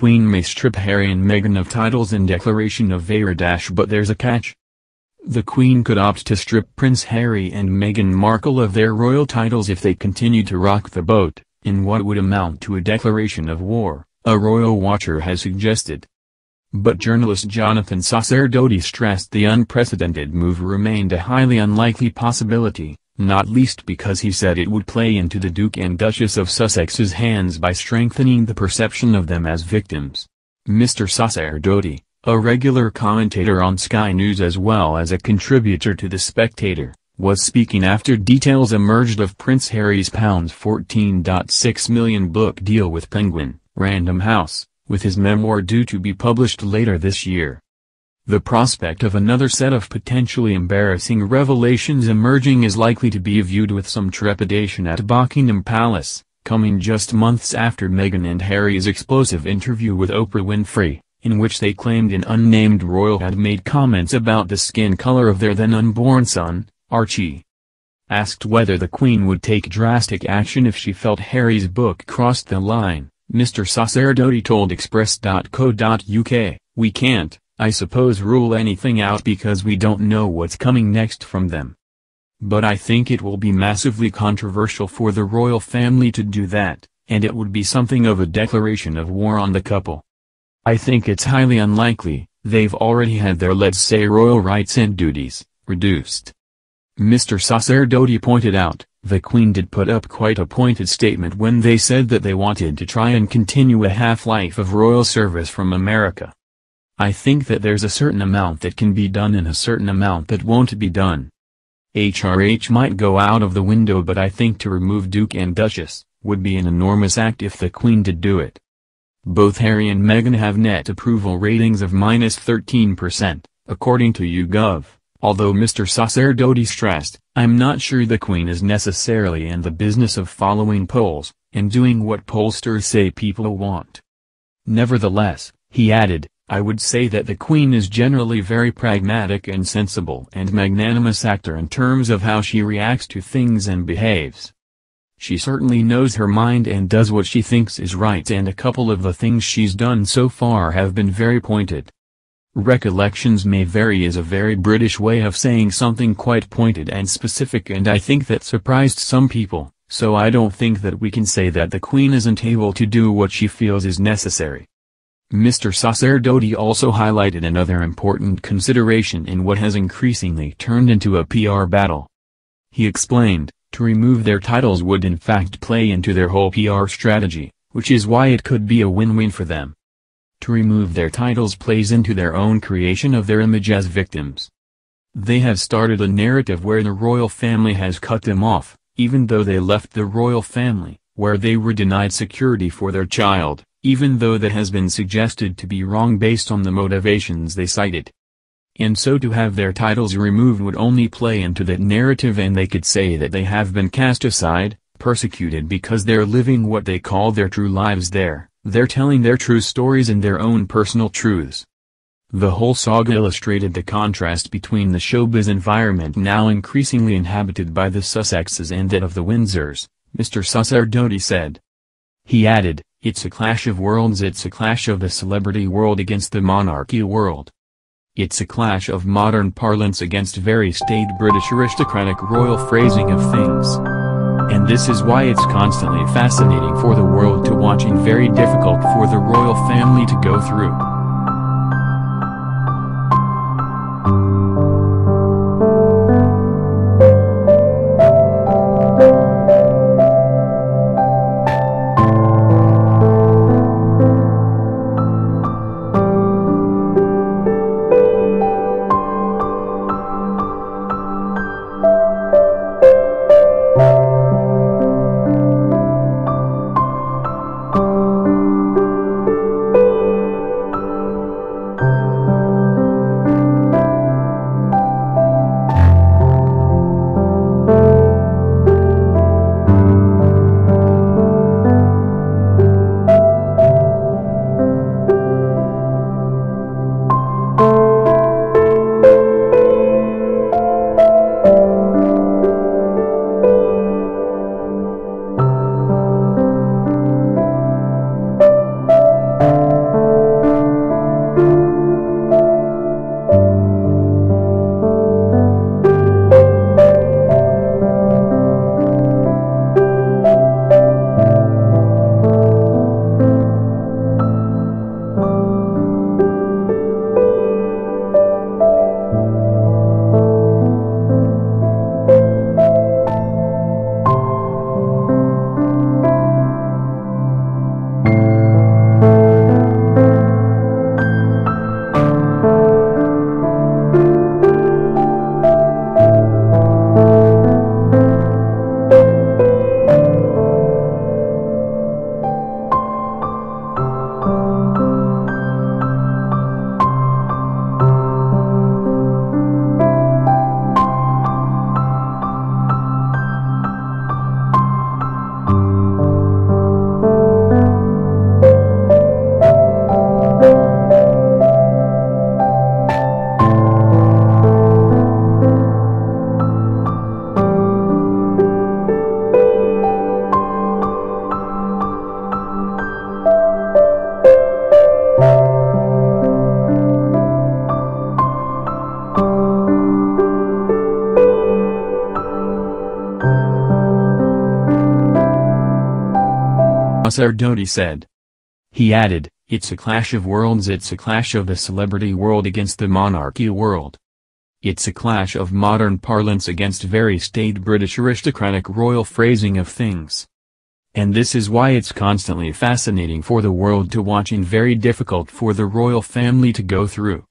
Queen may strip Harry and Meghan of titles in declaration of war. But there's a catch. The Queen could opt to strip Prince Harry and Meghan Markle of their royal titles if they continue to rock the boat, in what would amount to a declaration of war, a royal watcher has suggested. But journalist Jonathan Sacerdoti stressed the unprecedented move remained a highly unlikely possibility, not least because he said it would play into the Duke and Duchess of Sussex's hands by strengthening the perception of them as victims. Mr. Sacerdoti, a regular commentator on Sky News as well as a contributor to The Spectator, was speaking after details emerged of Prince Harry's £14.6 million book deal with Penguin, Random House, with his memoir due to be published later this year. The prospect of another set of potentially embarrassing revelations emerging is likely to be viewed with some trepidation at Buckingham Palace, coming just months after Meghan and Harry's explosive interview with Oprah Winfrey, in which they claimed an unnamed royal had made comments about the skin color of their then unborn son, Archie. Asked whether the Queen would take drastic action if she felt Harry's book crossed the line, Mr. Sacerdoti told Express.co.uk, "We can't, I suppose, rule anything out because we don't know what's coming next from them. But I think it will be massively controversial for the royal family to do that, and it would be something of a declaration of war on the couple. I think it's highly unlikely, they've already had their, let's say, royal rights and duties, reduced." Mr. Sacerdoti pointed out, the Queen did put up quite a pointed statement when they said that they wanted to try and continue a half-life of royal service from America. "I think that there's a certain amount that can be done and a certain amount that won't be done. HRH might go out of the window, but I think to remove Duke and Duchess would be an enormous act if the Queen did do it." Both Harry and Meghan have net approval ratings of -13%, according to YouGov. Although Mr. Sacerdoti stressed, "I'm not sure the Queen is necessarily in the business of following polls, and doing what pollsters say people want." Nevertheless, he added, "I would say that the Queen is generally very pragmatic and sensible and magnanimous actor in terms of how she reacts to things and behaves. She certainly knows her mind and does what she thinks is right, and a couple of the things she's done so far have been very pointed." Recollections may vary is a very British way of saying something quite pointed and specific, and I think that surprised some people, so I don't think that we can say that the Queen isn't able to do what she feels is necessary. Mr. Sacerdoti also highlighted another important consideration in what has increasingly turned into a PR battle. He explained, to remove their titles would in fact play into their whole PR strategy, which is why it could be a win-win for them. To remove their titles plays into their own creation of their image as victims. They have started a narrative where the royal family has cut them off, even though they left the royal family, where they were denied security for their child, even though that has been suggested to be wrong based on the motivations they cited. And so to have their titles removed would only play into that narrative, and they could say that they have been cast aside, persecuted because they're living what they call their true lives there. They're telling their true stories and their own personal truths. The whole saga illustrated the contrast between the showbiz environment now increasingly inhabited by the Sussexes and that of the Windsors, Mr. Sacerdoti said. He added, "It's a clash of worlds, it's a clash of the celebrity world against the monarchy world. It's a clash of modern parlance against very staid British aristocratic royal phrasing of things. And this is why it's constantly fascinating for the world to watch and very difficult for the royal family to go through." Ardoti said. He added, "It's a clash of worlds, it's a clash of the celebrity world against the monarchy world. It's a clash of modern parlance against very staid British aristocratic royal phrasing of things. And this is why it's constantly fascinating for the world to watch and very difficult for the royal family to go through."